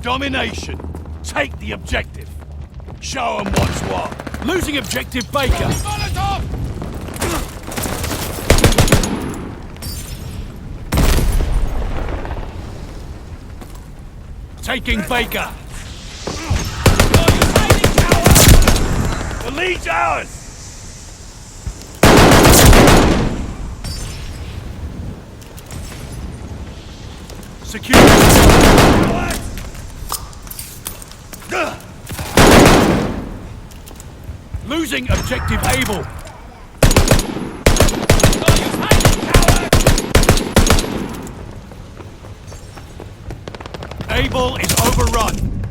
Domination. Take the objective. Show 'em what's what. Losing objective Baker. Molotov! Taking Baker. The lead's ours! Secure. Losing objective Able. Able is overrun.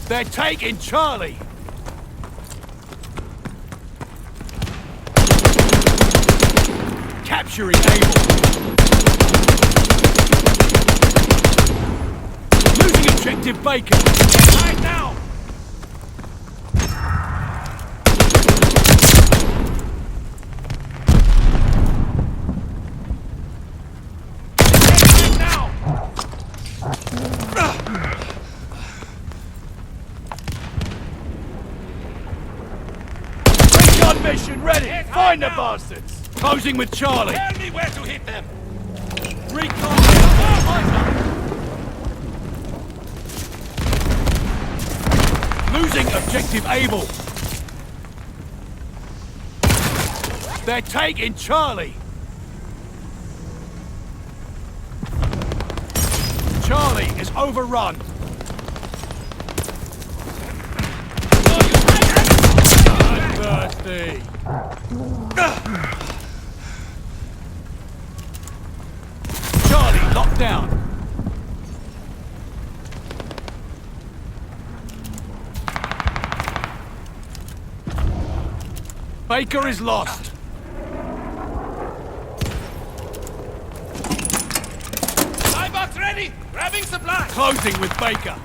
They're taking Charlie. Capturing Able. Losing objective Baker. Right now. Mission ready! Find the bastards! Closing with Charlie! Tell me where to hit them! Recon! Losing objective Able! They're taking Charlie! Charlie is overrun! Thirsty. Charlie locked down. Baker is lost. Box ready! Grabbing supplies! Closing with Baker.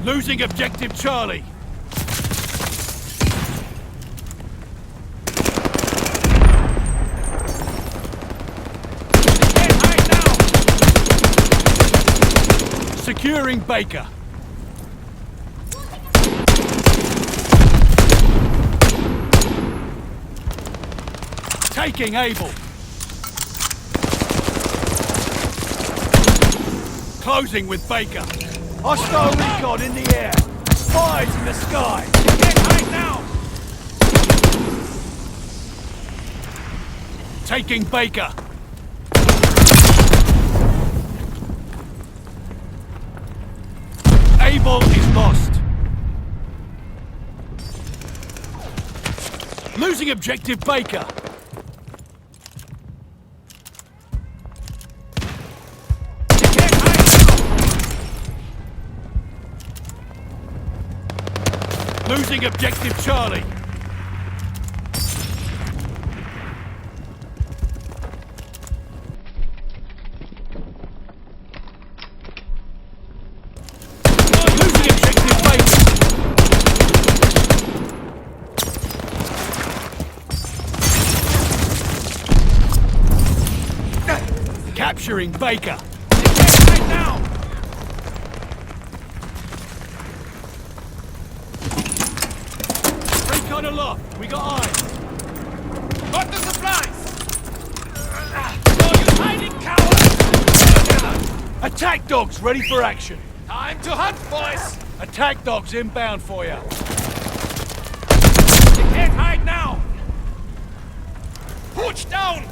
Losing objective Charlie. Get high now! Securing Baker. Taking Able. Closing with Baker. Hostile recon in the air. Spies in the sky. Get high now! Taking Baker. Able is lost. Losing objective Baker. Losing objective Charlie. Losing objective Baker. Capturing Baker. Right now! Recon aloft. We got eyes. Got the supplies! No, you hiding coward! Attack dogs ready for action. Time to hunt, boys! Attack dogs inbound for you. You can't hide now! Pooch down!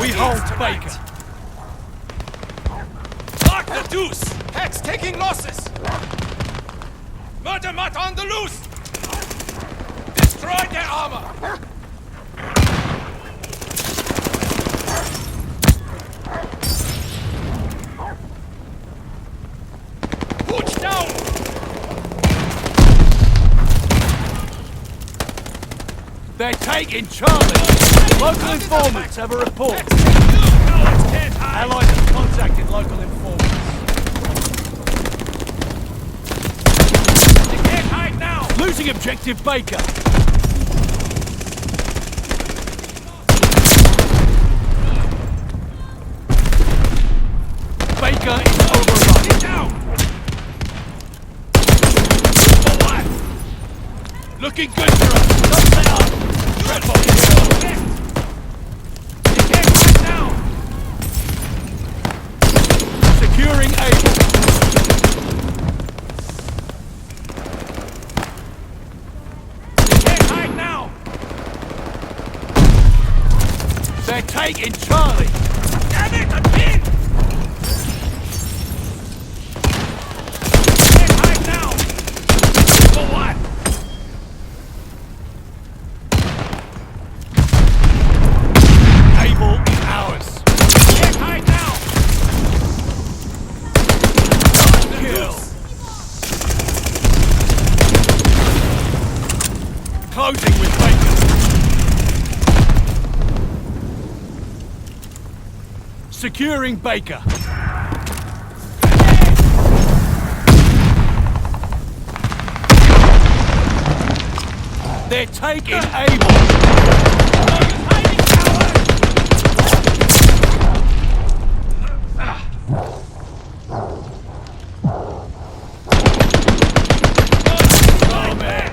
We hold Baker. Lock the deuce! Hex taking losses! Murder mutt on the loose! Destroy their armor! Pooch down! They're taking Charlie. Local informants have a report. Cowards can't hide! Allies have contacted local informants. You can't hide now! Losing Losing objective Baker. Baker is overrun. Get down! Forward. Looking good for us. Don't let up. Dreadful kill. Get back down! Securing Able. Get hide now! They're taking Charlie. Damn it, I'm in! Get hide now! For what? Able is ours. Get hide now! Kill. Closing with Baker. Securing Baker. They're taking Able. Oh, man.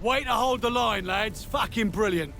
Way to hold the line, lads. Fucking brilliant.